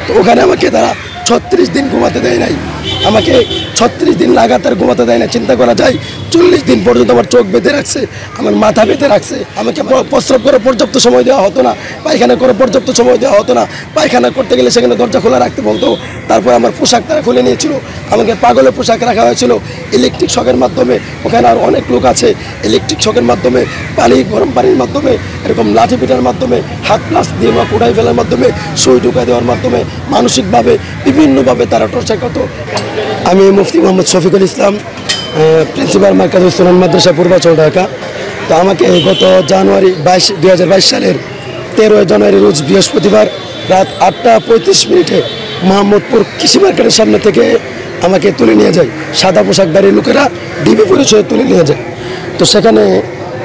তো ওখানে আমাকে তারা 36 দিন ঘুমাতে দেয় নাই, আমাকে 36 দিন লাগাতার ঘুমাতে দেয় না। চিন্তা করা যায় 40 দিন পর্যন্ত আমার চোখ বেঁধে রাখছে, আমার মাথা বেঁধে রাখছে, আমাকে প্রস্রাব করে পর্যাপ্ত সময় দেওয়া হতো না, পায়খানা করে পর্যাপ্ত সময় দেওয়া হতো না। পায়খানা করতে গেলে সেখানে দরজা খোলা রাখতে বলতো। তারপর আমার পোশাক তারা খুলে নিয়েছিল, আমাকে পাগলের পোশাক রাখা হয়েছিল ইলেকট্রিক শকের মাধ্যমে। ওখানে আর অনেক লোক আছে, ইলেকট্রিক শকের মাধ্যমে, গরম পানির মাধ্যমে, এরকম লাঠি পিটার মাধ্যমে, হাত প্লাস দিয়ে বা কোড়াই ফেলার মাধ্যমে, সুই ঢুকাই দেওয়ার মাধ্যমে, মানসিকভাবে বিভিন্নভাবে তারা টর্চার করতো। আমি মুফতি মোহাম্মদ শফিকুল ইসলাম, প্রিন্সিপাল মার্কাজুস সুনান মাদ্রাসা পূর্বাচল, ঢাকা। তো আমাকে গত জানুয়ারি 2022 সালের 13 জানুয়ারি রোজ বৃহস্পতিবার রাত 8টা 35 মিনিটে মোহাম্মদপুর কৃষি মার্কেটের সামনে থেকে আমাকে তুলে নিয়ে যায় সাদা পোশাকধারী লোকেরা, ডিবি পরিচয়ে তুলে নিয়ে যায়। তো সেখানে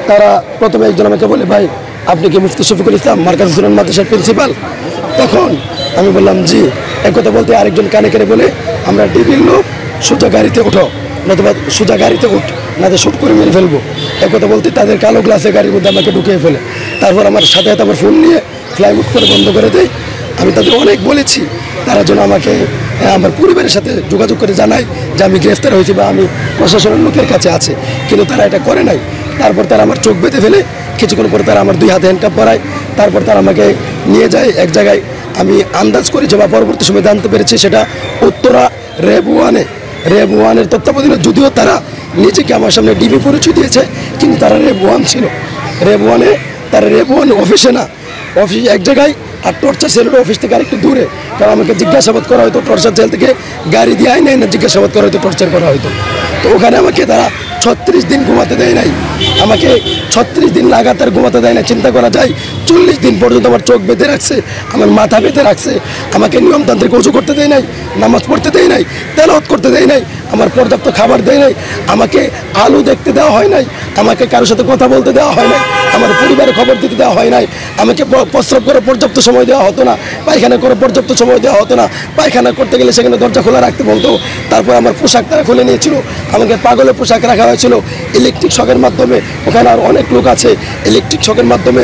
তারা প্রথমে একজন আমাকে বলে, ভাই আপনি কি মুফতি শফিকুল ইসলাম মার্কাজুস সুনান মাদ্রাসার প্রিন্সিপাল? তখন আমি বললাম জি। একথা বলতে আরেকজন কানে কানে বলে, আমরা ডিবির লোক, সোজা গাড়িতে ওঠো, নতুবা সোজা গাড়িতে উঠ, না তো শ্যুট করে মেরে ফেলবো। একথা বলতে তাদের কালো গ্লাসে গাড়ির মধ্যে আমাকে ঢুকিয়ে ফেলে। তারপর আমার সাথে সাথে আমার ফোন নিয়ে ফ্লাই মুট করে বন্ধ করে দেয়। আমি তাদের অনেক বলেছি, তারা যেন আমাকে আমার পরিবারের সাথে যোগাযোগ করে জানায় যে আমি গ্রেফতার হয়েছি বা আমি প্রশাসনের লোকের কাছে আছে, কিন্তু তারা এটা করে নাই। তারপর তারা আমার চোখ বেঁধে ফেলে, কিছুক্ষণ পরে তারা আমার 2 হাতে হ্যান্ডকাপ পরায়। তারপর তারা আমাকে নিয়ে যায় এক জায়গায়, আমি আন্দাজ করেছি বা পরবর্তী সময় জানতে পেরেছি সেটা উত্তরা র্যাব 1-এর তত্ত্বাবধানে। যদিও তারা নিজেকে আমার সামনে ডিবি পরিচয় দিয়েছে, কিন্তু তারা র্যাব 1 ছিল। র্যাব 1-এ তারা র্যাব 1 অফিসে না, অফিস এক জায়গায়, আর টর্চার সেলের অফিস থেকে আরেকটু দূরে। কারণ আমাকে জিজ্ঞাসাবাদ করা হয়তো টর্চার সেল থেকে, গাড়ি দিয়ে আইনে না জিজ্ঞাসাবাদ করা হয়তো, টর্চার করা হয়তো। তো ওখানে আমাকে তারা 36 দিন ঘুমাতে দেয় নাই, আমাকে 36 দিন লাগাতার ঘুমাতে দেয় না। চিন্তা করা যায় 40 দিন পর্যন্ত আমার চোখ বেঁধে রাখছে, আমার মাথা বেঁধে রাখছে, আমাকে নিয়মতান্ত্রিক ওযু করতে দেয় নাই, নামাজ পড়তে দেয় নাই, তেলাওয়াত করতে দেয় নাই, আমার পর্যাপ্ত খাবার দেয় নাই, আমাকে আলো দেখতে দেওয়া হয় নাই, আমাকে কারোর সাথে কথা বলতে দেওয়া হয় নাই, আমার পরিবারের খবর দিতে দেওয়া হয় নাই, আমাকে প্রস্রাব করে পর্যাপ্ত সময় দেওয়া হতো না, পায়খানা করে পর্যাপ্ত সময় দেওয়া হতো না। পায়খানা করতে গেলে সেখানে দরজা খোলা রাখতে বলতো। তারপর আমার পোশাক তারা খুলে নিয়েছিল, আমাকে পাগলের পোশাক রাখা হয়েছিল ইলেকট্রিক শকের মাধ্যমে। ওখানে আর অনেক লোক আছে, ইলেকট্রিক শকের মাধ্যমে,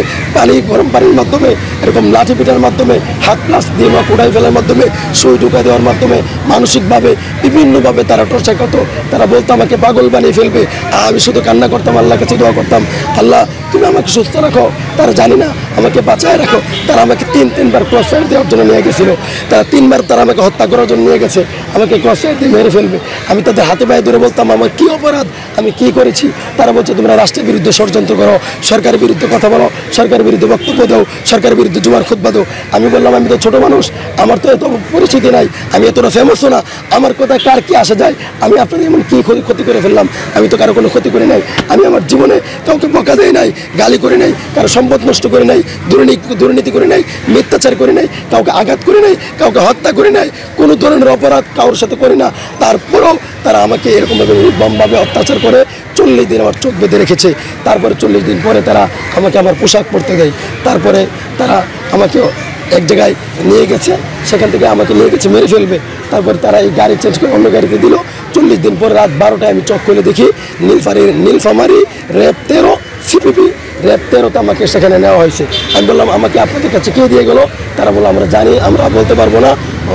গরম পানির মাধ্যমে, এরকম লাঠি পিটার মাধ্যমে, হাত প্লাস দিয়ে বা কোড়াই ফেলার মাধ্যমে, সুই ঢুকাই দেওয়ার মাধ্যমে, মানসিকভাবে বিভিন্নভাবে তারা টর্চার করতো। তারা বলতো আমাকে পাগল বানিয়ে ফেলবে। আমি শুধু কান্না করতাম, আল্লাহর কাছে দোয়া করতাম, আল্লাহ তুমি আমাকে সুস্থ রাখো, তারা জানি না আমাকে বাঁচায় রাখো। তারা আমাকে 3বার ক্রস ফায়ার দেওয়ার জন্য নিয়ে গেছিলো, তারা 3বার তারা আমাকে হত্যা করার জন্য নিয়ে গেছে, আমাকে ক্রস ফায়ার দিয়ে মেরে ফেলবে। আমি তাদের হাতে পায়ে ধরে বলতাম আমার কী অপরাধ, আমি কী করেছি। তারা বলছে তোমরা রাষ্ট্রের বিরুদ্ধে ষড়যন্ত্র করো, সরকারের বিরুদ্ধে কথা বলো, সরকারের বিরুদ্ধে বক্তব্য দাও, সরকারের বিরুদ্ধে জুমার খুতবা দাও। আমি বললাম আমি তো ছোটো মানুষ, আমার তো এত পরিচিতি নাই, আমি এতটা ফেমাসও না, আমার কথা কার কি আসা যায়। আমি আপনাদের এমন কী ক্ষতি করে ফেললাম, আমি তো কারো কোনো ক্ষতি করে নাই। আমি আমার জীবনে কাউকে বকা দেয় নাই, গালি করে নাই, কারো সম্পদ নষ্ট করে নাই, দুর্নীতি করে নাই, মিথ্যাচার করে নাই, কাউকে আঘাত করে নাই, কাউকে হত্যা করে নাই, কোনো ধরনের অপরাধ কারোর সাথে করে না। তারপরেও তারা আমাকে এরকমভাবে নির্মমভাবে অত্যাচার করে 40 দিন আমার চোখ বেঁধে রেখেছে। তারপরে 40 দিন পরে তারা আমাকে আমার পোশাক পরতে দেয়। তারপরে তারা আমাকে এক জায়গায় নিয়ে গেছে, সেখান থেকে আমাকে নিয়ে গেছে মেরে ফেলবে। তারপরে তারা এই গাড়ি চেঞ্জ করে অন্য গাড়িতে দিল। 40 দিন পরে রাত 12টায় আমি চোখ খুলে দেখি নীলফামারী র্যাব 13 সিপিপি র্যাব 13তে আমাকে সেখানে নেওয়া হয়েছে। আমি বললাম আমাকে আপনাদের কাছে কে দিয়ে গেলো? তারা বললো আমরা জানি, আমরা বলতে পারবো না,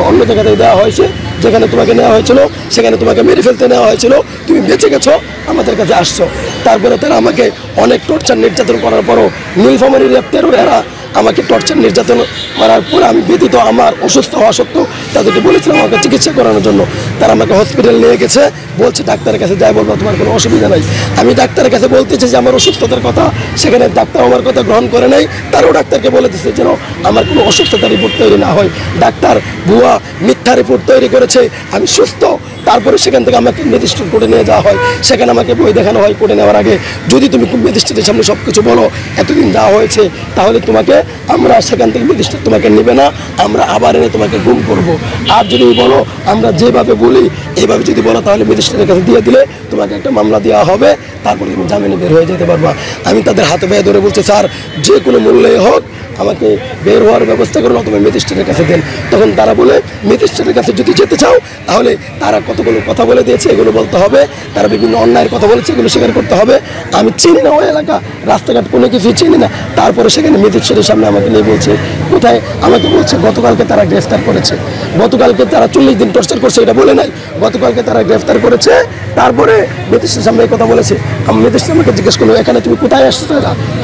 অন্য জায়গা থেকে দেওয়া হয়েছে, যেখানে তোমাকে নেওয়া হয়েছিল সেখানে তোমাকে মেরে ফেলতে নেওয়া হয়েছিল, তুমি বেঁচে গেছো, আমাদের কাছে আসছো। তারপরে তারা আমাকে অনেক টর্চার নির্যাতন করার পরও নীলফামারী র্যাব 13 এরা আমাকে টর্চার নির্যাতন করার পর আমি ব্যতীত আমার অসুস্থ হওয়া সত্ত্বেও তাদেরকে বলেছিলাম আমাকে চিকিৎসা করানোর জন্য। তারা আমাকে হসপিটাল নিয়ে গেছে, বলছে ডাক্তারের কাছে যাই বলবো তোমার কোনো অসুবিধা নাই। আমি ডাক্তারের কাছে বলতেছি যে আমার অসুস্থতার কথা, সেখানে ডাক্তার আমার কথা গ্রহণ করে নাই। তারও ডাক্তারকে বলে দিচ্ছে যেন আমার কোনো অসুস্থতার রিপোর্ট তৈরি না হয়। ডাক্তার ভুয়া মিথ্যা রিপোর্ট তৈরি করেছে, আমি সুস্থ। তারপরে সেখান থেকে আমাকে ম্যাজিস্ট্রেট কোর্টে নিয়ে যাওয়া হয়, সেখানে আমাকে বই দেখানো হয় কোর্টে নেওয়ার আগে, যদি তুমি ম্যাজিস্ট্রেটের সামনে সব কিছু বলো এতদিন যাওয়া হয়েছে, তাহলে তোমাকে আমরা সেখান থেকে ম্যাজিস্ট্রেট তোমাকে নেবে না, আমরা আবার এনে তোমাকে গুম করব। আর যদি বলো আমরা যেভাবে বলি এইভাবে যদি বলো, তাহলে ম্যাজিস্ট্রেটের কাছে দিয়ে দিলে তোমাকে একটা মামলা দেওয়া হবে, তারপরে তুমি জামিনে বের হয়ে যেতে পারবা। আমি তাদের হাতে পায়ে ধরে বলছি স্যার যে কোনো মূল্যে হোক আমাকে বের হওয়ার ব্যবস্থা করুন, অথবা ম্যাজিস্ট্রেটের কাছে দেন। তখন তারা বলে ম্যাজিস্ট্রেটের কাছে যদি যেতে চাও তাহলে তারা কতগুলো কথা বলে দিয়েছে, এগুলো বলতে হবে, তারা বিভিন্ন অন্যায়ের কথা বলেছে, এগুলো স্বীকার করতে হবে। আমি চিনি না ওই এলাকা, রাস্তাঘাট কোনো কিছু চিনি না, তারপরে সেখানে ম্যাজিস্ট্রেটের সামনে আমাকে নিয়ে বলছে কোথায়, আমাকে বলছে গতকালকে তারা গ্রেফতার করেছে, গতকালকে তারা 40 দিন টর্চার করছে, এটা বলে নাই, গতকালকে তারা গ্রেফতার করেছে। তারপরে ম্যাজিস্ট্রেটের সামনে এই কথা বলেছে। আমি ম্যাজিস্ট্রেট আমাকে জিজ্ঞেস করলো এখানে তুমি কোথায় আসছো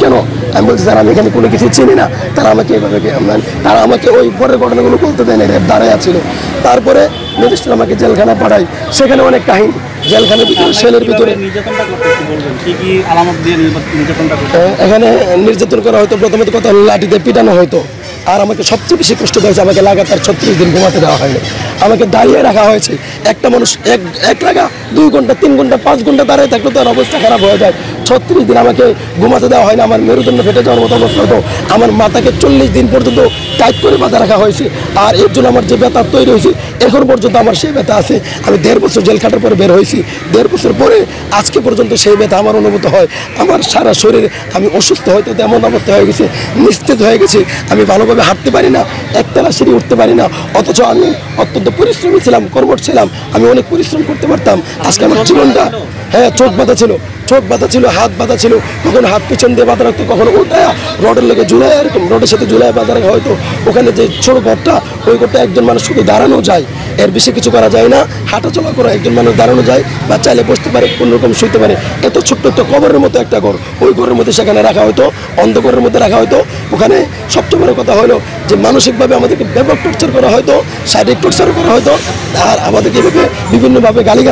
কেন, আমি বলছি স্যার আমি এখানে কোনো কিছু চিনি না। তারা আমাকে এভাবে তারা আমাকে ওই পরের ঘটনাগুলো বলতে দেয় না, দাঁড়ায় ছিল। তারপরে ম্যাজিস্ট্রেট আমাকে জেলখানা পাঠায়, সেখানে অনেক কাহিনী, জেলখানার ভিতরে সেলের ভিতরে এখানে নির্যাতন করা হয়তো। প্রথমত কথা হলো লাঠিতে পিটানো হয়তো, আর আমাকে সবচেয়ে বেশি কষ্ট দেওয়া হয়েছে, আমাকে লাগাতার 36 দিন ঘুমাতে দেওয়া হয়নি, আমাকে দাঁড়িয়ে রাখা হয়েছে। একটা মানুষ এক লাগা 2 ঘন্টা 3 ঘন্টা 5 ঘন্টা দাঁড়িয়ে থাকলে তার অবস্থা খারাপ হয়ে যায়। 36 দিন আমাকে ঘুমাতে দেওয়া হয় না, আমার মেরুদণ্ড ফেটে যাওয়ার মতো অবস্থা হতো। আমার মাথাকে 40 দিন পর্যন্ত টাইট করে বাঁধা রাখা হয়েছে, আর এর জন্য আমার যে ব্যথা তৈরি হয়েছে এখন পর্যন্ত আমার সেই ব্যথা আছে। আমি 1.5 বছর জেল খাটার পরে বের হয়েছি, 1.5 বছর পরে আজকে পর্যন্ত সেই ব্যথা আমার অনুভূত হয়। আমার সারা শরীরে আমি অসুস্থ হয়তো এমন অবস্থা হয়ে গেছে, নিস্তেজ হয়ে গেছে, আমি ভালোভাবে হাঁটতে পারি না, একতলা সিঁড়ি উঠতে পারি না। অথচ আমি অত্যন্ত পরিশ্রমী ছিলাম, কর্মঠ ছিলাম, আমি অনেক পরিশ্রম করতে পারতাম। আজকে আমার জীবনটা, হ্যাঁ চোখ বাঁধা ছিল, চোখ বাঁধা ছিল, হাত বাঁধা ছিল, কখনো হাত পিছন দিয়ে বাঁধা রাখতো, কখনো উল্টায়া রডের লেগে ঝুলে, এরকম রডের সাথে ঝুলে বাঁধা রাখা হয়তো। ওখানে যে ছোট ঘরটা, ওই ঘরটা একজন মানুষ শুধু দাঁড়ানো যায়, এর বেশি কিছু করা যায় না। হাঁটা চলা করে একজন মানুষ দাঁড়ানো যায় বা চাইলে বসতে পারে, কোনোরকম শুইতে পারে। এত ছোট্ট একটা কবরের মতো একটা ঘর, ওই ঘরের মধ্যে সেখানে রাখা হতো, অন্ধকারের মধ্যে রাখা হতো। ওখানে সবচেয়ে বড় কথা হলো যে মানসিকভাবে আমাদেরকে ব্যাপক টর্চার করা হয়তো, শারীরিক টর্চার করা হয়তো, আর আমাদেরকে বিভিন্নভাবে গালি